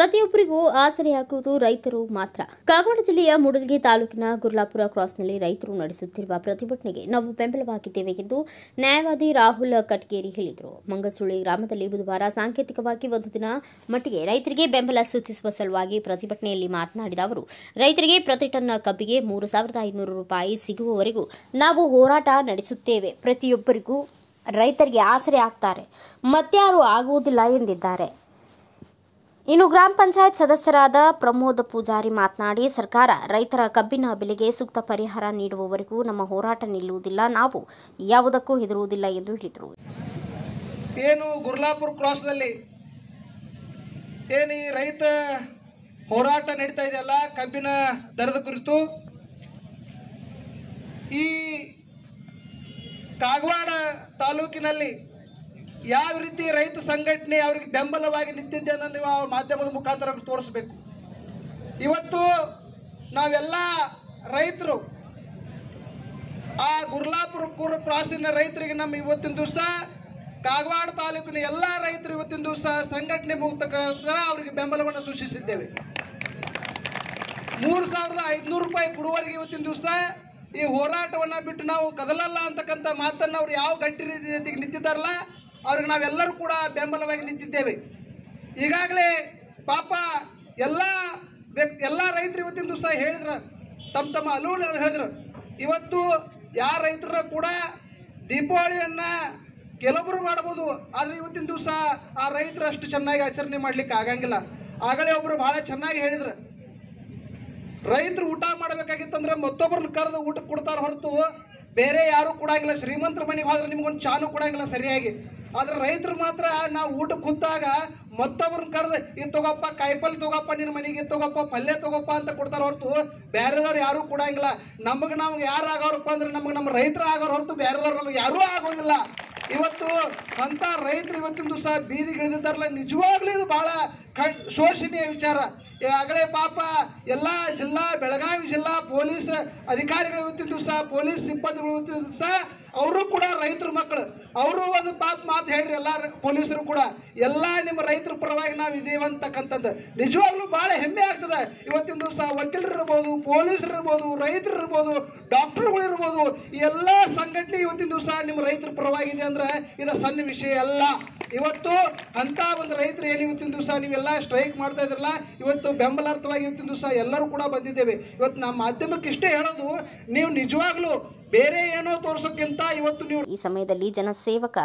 ಪ್ರತಿಯೊಬ್ಬರಿಗೂ ಆಸರೆಯಾಗುವುದು ರೈತರು ಮಾತ್ರ. ಕಾಗವಾಡ ಜಿಲ್ಲೆಯ ಮೂಡಲಗಿ ತಾಲೂಕಿನ ಗುರ್ಲಾಪುರ ಕ್ರಾಸ್ನಲ್ಲಿ ರೈತರು ನಡೆಸುತ್ತಿರುವ ಪ್ರತಿಭಟನೆಗೆ ನಾವು ಬೆಂಬಲವಾಗಿದ್ದೇವೆ ಎಂದು ನ್ಯಾಯವಾದಿ ರಾಹುಲ್ ಕಟ್ಗೇರಿ ಹೇಳಿದರು. ಮಂಗಸುಳಿ ಗ್ರಾಮದಲ್ಲಿ ಬುಧವಾರ ಸಾಂಕೇತಿಕವಾಗಿ ಒಂದು ದಿನ ಮಟ್ಟಿಗೆ ರೈತರಿಗೆ ಬೆಂಬಲ ಸೂಚಿಸುವ ಸಲುವಾಗಿ ಪ್ರತಿಭಟನೆಯಲ್ಲಿ ಮಾತನಾಡಿದ ಅವರು, ರೈತರಿಗೆ ಪ್ರತಿ ಟನ್ ಕಬ್ಬಿಗೆ 3,500 ರೂಪಾಯಿ ಸಿಗುವವರೆಗೂ ನಾವು ಹೋರಾಟ ನಡೆಸುತ್ತೇವೆ. ಪ್ರತಿಯೊಬ್ಬರಿಗೂ ರೈತರಿಗೆ ಆಸರೆ ಆಗ್ತಾರೆ, ಮತ್ಯಾರು ಆಗುವುದಿಲ್ಲ ಎಂದಿದ್ದಾರೆ. ಇನ್ನು ಗ್ರಾಮ ಪಂಚಾಯತ್ ಸದಸ್ಯರಾದ ಪ್ರಮೋದ್ ಪೂಜಾರಿ ಮಾತನಾಡಿ, ಸರ್ಕಾರ ರೈತರ ಕಬ್ಬಿನ ಬೆಲೆಗೆ ಸೂಕ್ತ ಪರಿಹಾರ ನೀಡುವವರೆಗೂ ನಮ್ಮ ಹೋರಾಟ ನಿಲ್ಲುವುದಿಲ್ಲ, ನಾವು ಯಾವುದಕ್ಕೂ ಹೆದರುವುದಿಲ್ಲ ಎಂದು ಹೇಳಿದರು. ಏನು ಗುರ್ಲಾಪುರ ಕ್ರಾಸ್ನಲ್ಲಿ ಏನು ಈ ರೈತ ಹೋರಾಟ ನಡೀತಾ ಇದೆಯಲ್ಲ ಕಬ್ಬಿನ ದರದ ಕುರಿತು, ಈ ಕಾಗವಾಡ ತಾಲೂಕಿನಲ್ಲಿ ಯಾವ ರೀತಿ ರೈತ ಸಂಘಟನೆ ಅವರಿಗೆ ಬೆಂಬಲವಾಗಿ ನಿಂತಿದ್ದೆ ಅನ್ನೋದು ನೀವು ಅವ್ರ ಮಾಧ್ಯಮದ ಮುಖಾಂತರ ತೋರಿಸ್ಬೇಕು. ಇವತ್ತು ನಾವೆಲ್ಲ ರೈತರು ಆ ಗುರ್ಲಾಪುರ ಕ್ರಾಸಿನ ರೈತರಿಗೆ ನಮ್ಮ ಇವತ್ತಿನ ದಿವಸ ಕಾಗವಾಡ ತಾಲೂಕಿನ ಎಲ್ಲ ರೈತರು ಇವತ್ತಿನ ದಿವಸ ಸಂಘಟನೆ ಮುಖಾಂತರ ಅವರಿಗೆ ಬೆಂಬಲವನ್ನು ಸೂಚಿಸಿದ್ದೇವೆ. 3,500 ರೂಪಾಯಿ ಕೊಡುವವರೆಗೆ ಇವತ್ತಿನ ದಿವಸ ಈ ಹೋರಾಟವನ್ನು ಬಿಟ್ಟು ನಾವು ಕದಲಲ್ಲ ಅಂತಕ್ಕಂಥ ಮಾತನ್ನು ಅವ್ರು ಯಾವ ಗಟ್ಟಿ ರೀತಿಗೆ ನಿಂತಿದ್ದಾರಲ್ಲ ಅವ್ರಿಗೆ ನಾವೆಲ್ಲರೂ ಕೂಡ ಬೆಂಬಲವಾಗಿ ನಿಂತಿದ್ದೇವೆ. ಈಗಾಗಲೇ ಪಾಪ ಎಲ್ಲ ರೈತರು ಇವತ್ತಿನ ದಿವಸ ಹೇಳಿದ್ರು, ತಮ್ಮ ಅಲೂಲ್ ಹೇಳಿದ್ರು. ಇವತ್ತು ಯಾರ ರೈತರ ಕೂಡ ದೀಪಾವಳಿಯನ್ನು ಕೆಲವೊಬ್ಬರು ಮಾಡ್ಬೋದು, ಆದರೆ ಇವತ್ತಿನ ದಿವಸ ಆ ರೈತರು ಅಷ್ಟು ಚೆನ್ನಾಗಿ ಆಚರಣೆ ಮಾಡಲಿಕ್ಕೆ ಆಗಂಗಿಲ್ಲ. ಆಗಲೇ ಒಬ್ಬರು ಭಾಳ ಚೆನ್ನಾಗಿ ಹೇಳಿದ್ರು, ರೈತರು ಊಟ ಮಾಡಬೇಕಾಗಿತ್ತಂದ್ರೆ ಮತ್ತೊಬ್ಬರನ್ನ ಕರೆದು ಊಟ ಕೊಡ್ತಾರೆ ಹೊರತು ಬೇರೆ ಯಾರೂ ಕೊಡಂಗಿಲ್ಲ. ಶ್ರೀಮಂತರ ಮನೆಗೆ ಹೋದ್ರೆ ನಿಮ್ಗೊಂದು ಚಾನು ಕೊಡಂಗಿಲ್ಲ ಸರಿಯಾಗಿ. ಆದರೆ ರೈತರು ಮಾತ್ರ ನಾವು ಊಟಕ್ಕೆ ಕೂತಾಗ ಮತ್ತೊಬ್ಬರನ್ನ ಕರೆದು ಇದು ತಗೋಪ್ಪ, ಕಾಯಿಪಲ್ಲೆ ತಗೋಪ್ಪ, ನಿನ್ನ ಮನೆಗೆ ತಗೋಪ್ಪ, ಪಲ್ಯ ತಗೋಪ್ಪ ಅಂತ ಕೊಡ್ತಾರೆ ಹೊರತು ಬೇರೆದವ್ರು ಯಾರೂ ಕೊಡಂಗಿಲ್ಲ. ನಮಗೆ ಯಾರು ಆಗೋರಪ್ಪ ಅಂದ್ರೆ ನಮ್ಮ ರೈತರು ಆಗೋರು ಹೊರತು ಬೇರೆದವ್ರು ನಮಗೆ ಯಾರೂ ಆಗೋದಿಲ್ಲ. ಇವತ್ತು ಅಂಥ ರೈತರು ಇವತ್ತಿನ ದಿವಸ ಬೀದಿಗಿಳಿದಿದ್ದಾರಲ್ಲ, ನಿಜವಾಗ್ಲೂ ಇದು ಭಾಳ ಶೋಷಣೀಯ ವಿಚಾರ. ಆಗಲೇ ಪಾಪ ಎಲ್ಲ ಬೆಳಗಾವಿ ಜಿಲ್ಲಾ ಪೊಲೀಸ್ ಅಧಿಕಾರಿಗಳು ಇವತ್ತಿನ ದಿವಸ, ಪೊಲೀಸ್ ಸಿಬ್ಬಂದಿಗಳು ಇವತ್ತಿನ ದಿವಸ ಅವರು ಕೂಡ ರೈತರ ಮಕ್ಕಳು, ಅವರು ಒಂದು ಮಾತು ಹೇಳ್ರಿ ಎಲ್ಲ ಪೊಲೀಸರು ಕೂಡ, ಎಲ್ಲ ನಿಮ್ಮ ರೈತರ ಪರವಾಗಿ ನಾವು ಇದೇವೆ ಅಂತಕ್ಕಂಥದ್ದು ನಿಜವಾಗ್ಲೂ ಭಾಳ ಹೆಮ್ಮೆ ಆಗ್ತದೆ. ಇವತ್ತಿನ ದಿವಸ ವಕೀಲರು ಇರ್ಬೋದು, ಪೊಲೀಸರು ಇರ್ಬೋದು, ರೈತರು ಇರ್ಬೋದು, ಡಾಕ್ಟರ್ಗಳು ಇರ್ಬೋದು, ಎಲ್ಲ ಸಂಘಟನೆ ಇವತ್ತಿನ ದಿವಸ ನಿಮ್ಮ ರೈತರ ಪರವಾಗಿದೆ ಅಂದ್ರೆ ಇದು ಸಣ್ಣ ವಿಷಯ ಅಲ್ಲ. ಇವತ್ತು ಅಂಥ ಒಂದು ರೈತರು ಏನು ಇವತ್ತಿನ ದಿವಸ ನೀವೆಲ್ಲ ಸ್ಟ್ರೈಕ್ ಮಾಡ್ತಾ ಇದ್ರಲ್ಲ, ಇವತ್ತು ಬೆಂಬಲಾರ್ಥವಾಗಿ ಇವತ್ತಿನ ದಿವಸ ಎಲ್ಲರೂ ಕೂಡ ಬಂದಿದ್ದೇವೆ. ಇವತ್ತು ನಮ್ಮ ಮಾಧ್ಯಮಕ್ಕೆ ಇಷ್ಟೇ ಹೇಳೋದು, ನೀವು ನಿಜವಾಗ್ಲೂ ಬೇರೆ ಏನೋ ತೋರಿಸೋಕ್ಕಿಂತ ಇವತ್ತು ನೀವು. ಈ ಸಮಯದಲ್ಲಿ ಜನಸೇವಕ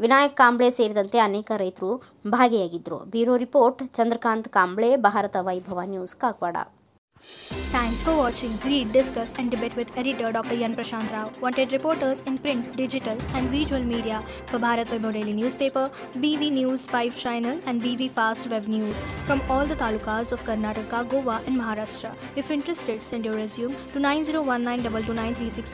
ವಿನಾಯಕ್ ಕಾಂಬ್ಳೆ ಸೇರಿದಂತೆ ಅನೇಕ ರೈತರು ಭಾಗಿಯಾಗಿದ್ದರು. ಬ್ಯೂರೋ ರಿಪೋರ್ಟ್ ಚಂದ್ರಕಾಂತ್ ಕಾಂಬ್ಳೆ, ಭಾರತ ವೈಭವ news, Kagwad. Thanks for watching. Read, discuss and debate with editor Dr. Yan Prashant Rao. Wanted reporters in print, digital and visual media for Bharat Vaibhav Daily Newspaper, BV News 5 Channel and BV Fast Web News from all the talukas of Karnataka, Goa and Maharashtra. If interested, send your resume to 9019229363